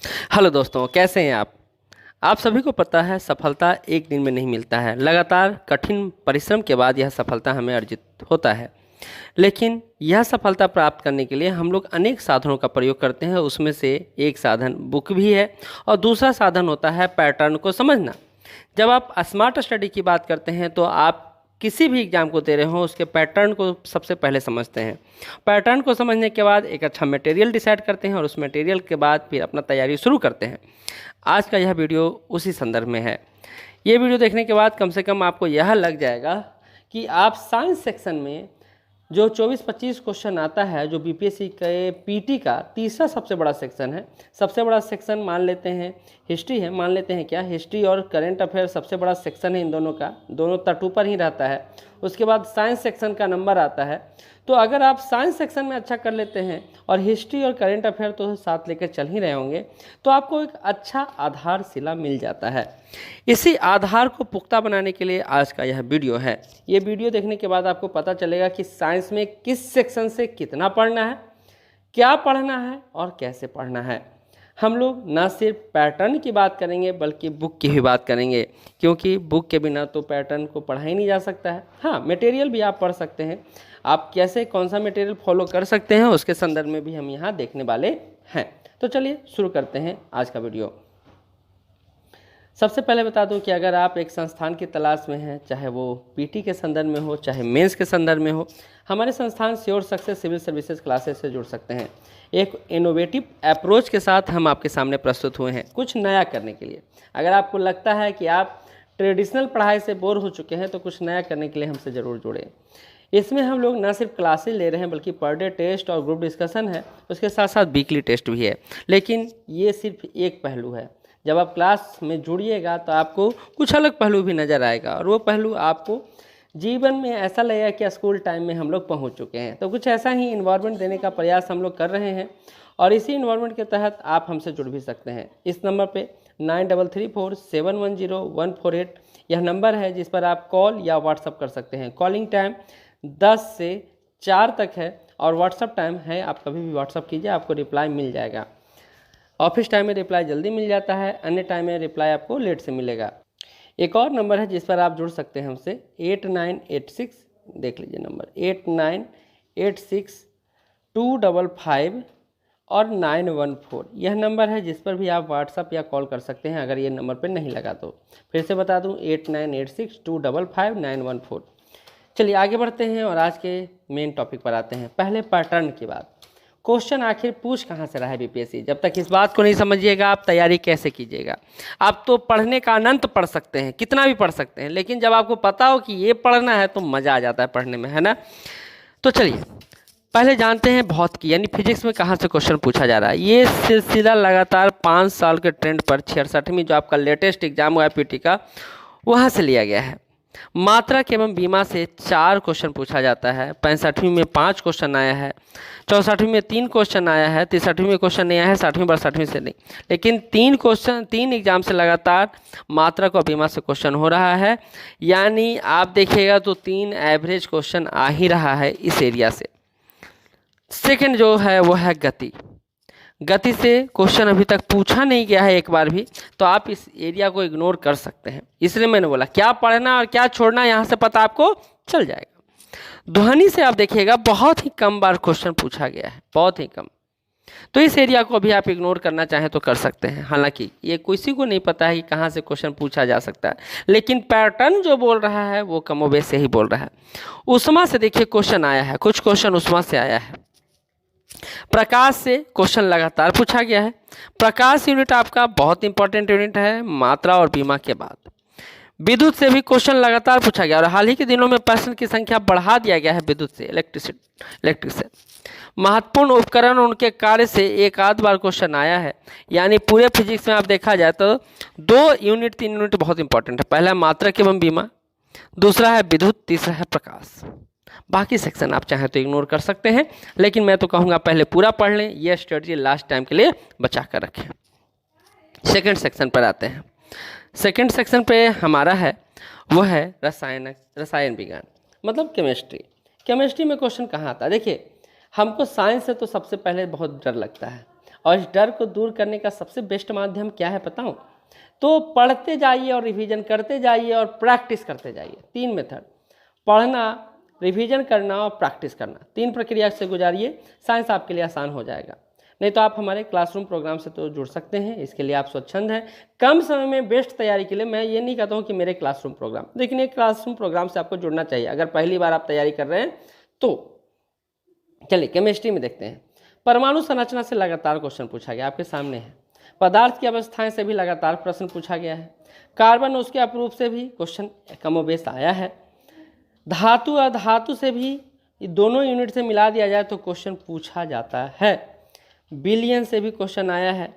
Hello दोस्तों, कैसे हैं आप सभी को पता है सफलता एक दिन में नहीं मिलता है। लगातार कठिन परिश्रम के बाद यह सफलता हमें अर्जित होता है। लेकिन यह सफलता प्राप्त करने के लिए हम लोग अनेक साधनों का प्रयोग करते हैं। उसमें से एक साधन बुक भी है और दूसरा साधन होता है पैटर्न को समझना। जब आप स्मार्ट स्टडी की बात करते हैं तो आप किसी भी एग्ज़ाम को दे रहे हो उसके पैटर्न को सबसे पहले समझते हैं। पैटर्न को समझने के बाद एक अच्छा मटेरियल डिसाइड करते हैं और उस मटेरियल के बाद फिर अपना तैयारी शुरू करते हैं। आज का यह वीडियो उसी संदर्भ में है। ये वीडियो देखने के बाद कम से कम आपको यह लग जाएगा कि आप साइंस सेक्शन में जो 24-25 क्वेश्चन आता है, जो बीपीएससी के पीटी का तीसरा सबसे बड़ा सेक्शन है। सबसे बड़ा सेक्शन मान लेते हैं हिस्ट्री है, मान लेते हैं क्या, हिस्ट्री और करंट अफेयर सबसे बड़ा सेक्शन है इन दोनों का, दोनों तट ऊपर ही रहता है। उसके बाद साइंस सेक्शन का नंबर आता है। तो अगर आप साइंस सेक्शन में अच्छा कर लेते हैं और हिस्ट्री और करंट अफेयर तो साथ लेकर चल ही रहे होंगे, तो आपको एक अच्छा आधारशिला मिल जाता है। इसी आधार को पुख्ता बनाने के लिए आज का यह वीडियो है। ये वीडियो देखने के बाद आपको पता चलेगा कि साइंस में किस सेक्शन से कितना पढ़ना है, क्या पढ़ना है और कैसे पढ़ना है। हम लोग ना सिर्फ पैटर्न की बात करेंगे बल्कि बुक की भी बात करेंगे, क्योंकि बुक के बिना तो पैटर्न को पढ़ा ही नहीं जा सकता है। हाँ, मटेरियल भी आप पढ़ सकते हैं। आप कैसे कौन सा मटेरियल फॉलो कर सकते हैं उसके संदर्भ में भी हम यहाँ देखने वाले हैं। तो चलिए शुरू करते हैं आज का वीडियो। सबसे पहले बता दूं कि अगर आप एक संस्थान की तलाश में हैं, चाहे वो पीटी के संदर्भ में हो चाहे मेंस के संदर्भ में हो, हमारे संस्थान sure success civil services classes से जुड़ सकते हैं। एक इनोवेटिव अप्रोच के साथ हम आपके सामने प्रस्तुत हुए हैं कुछ नया करने के लिए। अगर आपको लगता है कि आप ट्रेडिशनल पढ़ाई से बोर हो चुके हैं तो कुछ नया करने के लिए हमसे ज़रूर जुड़ें। इसमें हम लोग ना सिर्फ क्लासेस ले रहे हैं बल्कि पर डे टेस्ट और ग्रुप डिस्कशन है, उसके साथ साथ वीकली टेस्ट भी है। लेकिन ये सिर्फ एक पहलू है। जब आप क्लास में जुड़िएगा तो आपको कुछ अलग पहलू भी नज़र आएगा और वो पहलू आपको जीवन में ऐसा लगेगा कि स्कूल टाइम में हम लोग पहुंच चुके हैं। तो कुछ ऐसा ही इन्वायरमेंट देने का प्रयास हम लोग कर रहे हैं और इसी इन्वायरमेंट के तहत आप हमसे जुड़ भी सकते हैं। इस नंबर पे 9334710148 यह नंबर है जिस पर आप कॉल या व्हाट्सअप कर सकते हैं। कॉलिंग टाइम 10 से 4 तक है और व्हाट्सअप टाइम है, आप कभी भी व्हाट्सअप कीजिए, आपको रिप्लाई मिल जाएगा। ऑफिस टाइम में रिप्लाई जल्दी मिल जाता है, अन्य टाइम में रिप्लाई आपको लेट से मिलेगा। एक और नंबर है जिस पर आप जुड़ सकते हैं हमसे 8986, देख लीजिए नंबर 89862555 और 914। यह नंबर है जिस पर भी आप व्हाट्सअप या कॉल कर सकते हैं अगर ये नंबर पर नहीं लगा तो। फिर से बता दूं 8986255914। चलिए आगे बढ़ते हैं और आज के मेन टॉपिक पर आते हैं। पहले पैटर्न की बात। क्वेश्चन आखिर पूछ कहाँ से रहा है बीपीएससी, जब तक इस बात को नहीं समझिएगा आप तैयारी कैसे कीजिएगा। आप तो पढ़ने का अनंत पढ़ सकते हैं, कितना भी पढ़ सकते हैं, लेकिन जब आपको पता हो कि ये पढ़ना है तो मज़ा आ जाता है पढ़ने में, है ना। तो चलिए पहले जानते हैं भौतिकी यानी फिजिक्स में कहाँ से क्वेश्चन पूछा जा रहा है। ये सिलसिला लगातार 5 साल के ट्रेंड पर 66वीं जो आपका लेटेस्ट एग्जाम हुआ है पीटी का, वहाँ से लिया गया है। मात्रक एवं बीमा से 4 क्वेश्चन पूछा जाता है। 65वीं में 5 क्वेश्चन आया है, 64वीं में 3 क्वेश्चन आया है, 63वीं में क्वेश्चन नहीं आया है, 60वीं 62वीं से नहीं। लेकिन 3 एग्जाम से लगातार मात्रक और बीमा से क्वेश्चन हो रहा है। यानी आप देखिएगा तो 3 एवरेज क्वेश्चन आ ही रहा है इस एरिया से। सेकंड जो है वो है गति। गति से क्वेश्चन अभी तक पूछा नहीं गया है एक बार भी, तो आप इस एरिया को इग्नोर कर सकते हैं। इसलिए मैंने बोला क्या पढ़ना और क्या छोड़ना यहाँ से पता आपको चल जाएगा। ध्वनि से आप देखिएगा बहुत ही कम बार क्वेश्चन पूछा गया है, बहुत ही कम। तो इस एरिया को भी आप इग्नोर करना चाहें तो कर सकते हैं। हालांकि ये किसी को नहीं पता है कि कहाँ से क्वेश्चन पूछा जा सकता है, लेकिन पैटर्न जो बोल रहा है वो कमोबेश से ही बोल रहा है। उष्मा से देखिए क्वेश्चन आया है, कुछ क्वेश्चन उष्मा से आया है। प्रकाश से क्वेश्चन लगातार पूछा गया है। प्रकाश यूनिट आपका बहुत इंपॉर्टेंट यूनिट है मात्रा और बीमा के बाद। विद्युत से भी क्वेश्चन लगातार पूछा गया और हाल ही के दिनों में प्रश्न की संख्या बढ़ा दिया गया है विद्युत से, इलेक्ट्रिक से। महत्वपूर्ण उपकरण उनके कार्य से एक आध बार क्वेश्चन आया है। यानी पूरे फिजिक्स में आप देखा जाए तो 2 यूनिट 3 यूनिट बहुत इंपॉर्टेंट है। पहला है मात्रक एवं बीमा, दूसरा है विद्युत, तीसरा है प्रकाश। बाकी सेक्शन आप चाहें तो इग्नोर कर सकते हैं, लेकिन मैं तो कहूँगा पहले पूरा पढ़ लें, यह स्ट्रेटजी लास्ट टाइम के लिए बचा कर रखें। सेकंड सेक्शन पर आते हैं। सेकंड सेक्शन पे हमारा है वो है रसायन विज्ञान, मतलब केमिस्ट्री। केमिस्ट्री में क्वेश्चन कहाँ आता है? देखिए हमको साइंस से तो सबसे पहले बहुत डर लगता है और इस डर को दूर करने का सबसे बेस्ट माध्यम क्या है बताऊं? तो पढ़ते जाइए और रिवीजन करते जाइए और प्रैक्टिस करते जाइए। 3 मेथड, पढ़ना, रिवीजन करना और प्रैक्टिस करना, 3 प्रक्रिया से गुजारिए, साइंस आपके लिए आसान हो जाएगा। नहीं तो आप हमारे क्लासरूम प्रोग्राम से तो जुड़ सकते हैं, इसके लिए आप स्वच्छंद हैं। कम समय में बेस्ट तैयारी के लिए मैं ये नहीं कहता हूँ कि मेरे क्लासरूम प्रोग्राम, लेकिन एक क्लासरूम प्रोग्राम से आपको जुड़ना चाहिए अगर पहली बार आप तैयारी कर रहे हैं तो। चलिए केमिस्ट्री में देखते हैं। परमाणु संरचना से लगातार क्वेश्चन पूछा गया, आपके सामने है। पदार्थ की अवस्थाएं से भी लगातार प्रश्न पूछा गया है। कार्बन उसके अपरूप से भी क्वेश्चन कमोबेश आया है। धातु और धातु से भी दोनों यूनिट से मिला दिया जाए तो क्वेश्चन पूछा जाता है। बिलियन से भी क्वेश्चन आया है।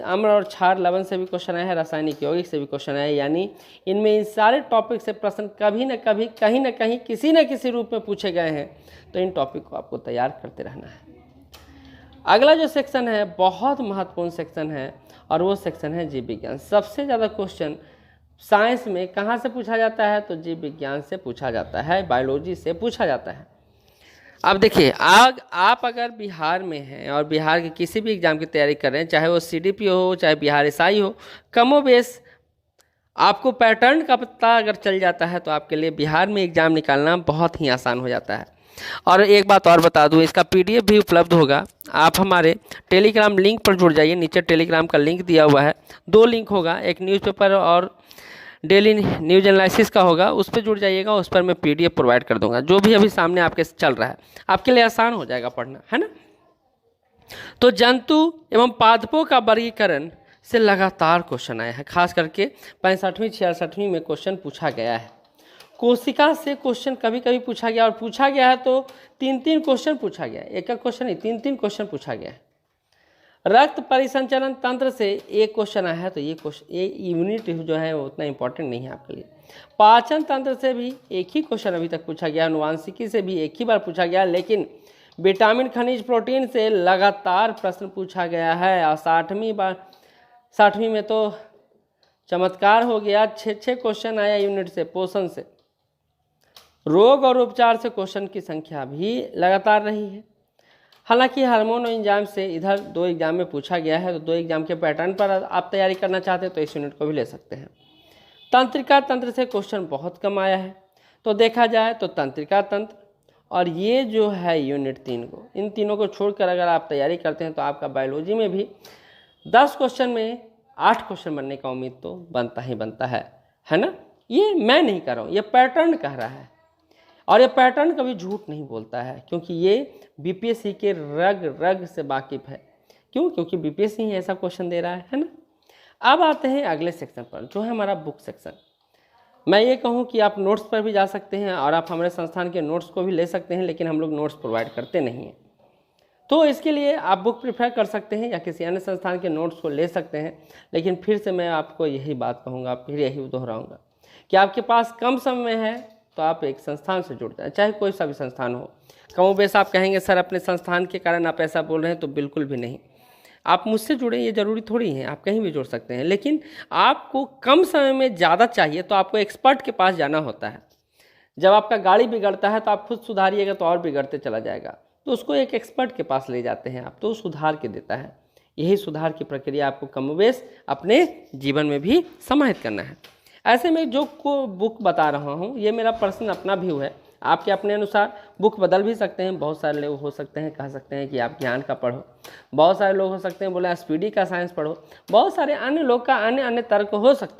अम्ल और क्षार लवण से भी क्वेश्चन आया है। रासायनिक यौगिक से भी क्वेश्चन आया है। यानी इनमें इन सारे टॉपिक से प्रश्न कभी न कभी, कहीं ना कहीं, किसी न किसी रूप में पूछे गए हैं। तो इन टॉपिक को आपको तैयार करते रहना है। अगला जो सेक्शन है बहुत महत्वपूर्ण सेक्शन है और वो सेक्शन है जीव विज्ञान। सबसे ज़्यादा क्वेश्चन साइंस में कहाँ से पूछा जाता है? तो जीव विज्ञान से पूछा जाता है, बायोलॉजी से पूछा जाता है। अब देखिए, आप अगर बिहार में हैं और बिहार के किसी भी एग्ज़ाम की तैयारी कर रहे हैं, चाहे वो सीडीपी हो, चाहे बिहार एसआई हो, कमोबेश आपको पैटर्न का पता अगर चल जाता है तो आपके लिए बिहार में एग्ज़ाम निकालना बहुत ही आसान हो जाता है। और एक बात और बता दूं, इसका पीडीएफ भी उपलब्ध होगा। आप हमारे टेलीग्राम लिंक पर जुड़ जाइए, नीचे टेलीग्राम का लिंक दिया हुआ है। 2 लिंक होगा, एक न्यूज़पेपर और डेली न्यूज एनालिसिस का होगा, उस पर जुड़ जाइएगा। उस पर मैं पीडीएफ प्रोवाइड कर दूंगा, जो भी अभी सामने आपके चल रहा है, आपके लिए आसान हो जाएगा पढ़ना, है ना। तो जंतु एवं पादपों का वर्गीकरण से लगातार क्वेश्चन आया है, खास करके 65वीं 66वीं में क्वेश्चन पूछा गया है। कोशिका से क्वेश्चन कभी कभी पूछा गया, और पूछा गया है तो 3-3 क्वेश्चन पूछा गया है, एक क्वेश्चन नहीं, 3-3 क्वेश्चन पूछा गया है। रक्त परिसंचरण तंत्र से एक क्वेश्चन आया है, तो ये यूनिट जो है वो उतना इंपॉर्टेंट नहीं है आपके लिए। पाचन तंत्र से भी एक ही क्वेश्चन अभी तक पूछा गया, अनुवांशिकी से भी एक ही बार पूछा गया, लेकिन विटामिन, खनिज, प्रोटीन से लगातार प्रश्न पूछा गया है। और 60वीं में तो चमत्कार हो गया, 6 क्वेश्चन आया यूनिट से, पोषण से। रोग और उपचार से क्वेश्चन की संख्या भी लगातार रही है। हालांकि हार्मोन और एंजाइम से इधर 2 एग्जाम में पूछा गया है, तो 2 एग्जाम के पैटर्न पर आप तैयारी करना चाहते हैं तो इस यूनिट को भी ले सकते हैं। तंत्रिका तंत्र से क्वेश्चन बहुत कम आया है, तो देखा जाए तो तंत्रिका तंत्र और ये जो है यूनिट 3 को, इन तीनों को छोड़कर अगर आप तैयारी करते हैं तो आपका बायोलॉजी में भी 10 क्वेश्चन में 8 क्वेश्चन बनने का उम्मीद तो बनता ही बनता है ना। ये मैं नहीं कर रहा हूँ, ये पैटर्न कह रहा है, और ये पैटर्न कभी झूठ नहीं बोलता है, क्योंकि ये बीपीएससी के रग रग से वाकिफ है। क्यों? क्योंकि बीपीएससी ही ऐसा क्वेश्चन दे रहा है ना। अब आते हैं अगले सेक्शन पर, जो है हमारा बुक सेक्शन। मैं ये कहूँ कि आप नोट्स पर भी जा सकते हैं और आप हमारे संस्थान के नोट्स को भी ले सकते हैं, लेकिन हम लोग नोट्स प्रोवाइड करते नहीं हैं, तो इसके लिए आप बुक प्रेफर कर सकते हैं या किसी अन्य संस्थान के नोट्स को ले सकते हैं। लेकिन फिर से मैं आपको यही बात कहूँगा, फिर यही दोहराऊँगा कि आपके पास कम समय है तो आप एक संस्थान से जुड़ जाए, चाहे कोई सा भी संस्थान हो। कमोबेश आप कहेंगे सर अपने संस्थान के कारण आप ऐसा बोल रहे हैं, तो बिल्कुल भी नहीं। आप मुझसे जुड़े, ये ज़रूरी थोड़ी है, आप कहीं भी जुड़ सकते हैं, लेकिन आपको कम समय में ज़्यादा चाहिए तो आपको एक्सपर्ट के पास जाना होता है। जब आपका गाड़ी बिगड़ता है तो आप खुद सुधारिएगा तो और बिगड़ते चला जाएगा, तो उसको एक एक्सपर्ट के पास ले जाते हैं आप, तो सुधार के देता है। यही सुधार की प्रक्रिया आपको कमोबेश अपने जीवन में भी समाहित करना है। ऐसे में जो को बुक बता रहा हूँ ये मेरा पर्सनल अपना व्यू है, आपके अपने अनुसार बुक बदल भी सकते हैं। बहुत सारे लोग हो सकते हैं कह सकते हैं कि आप ज्ञान का पढ़ो, बहुत सारे लोग हो सकते हैं बोले एसपीडी का साइंस पढ़ो, बहुत सारे अन्य लोग का अन्य अन्य तर्क हो सकता है।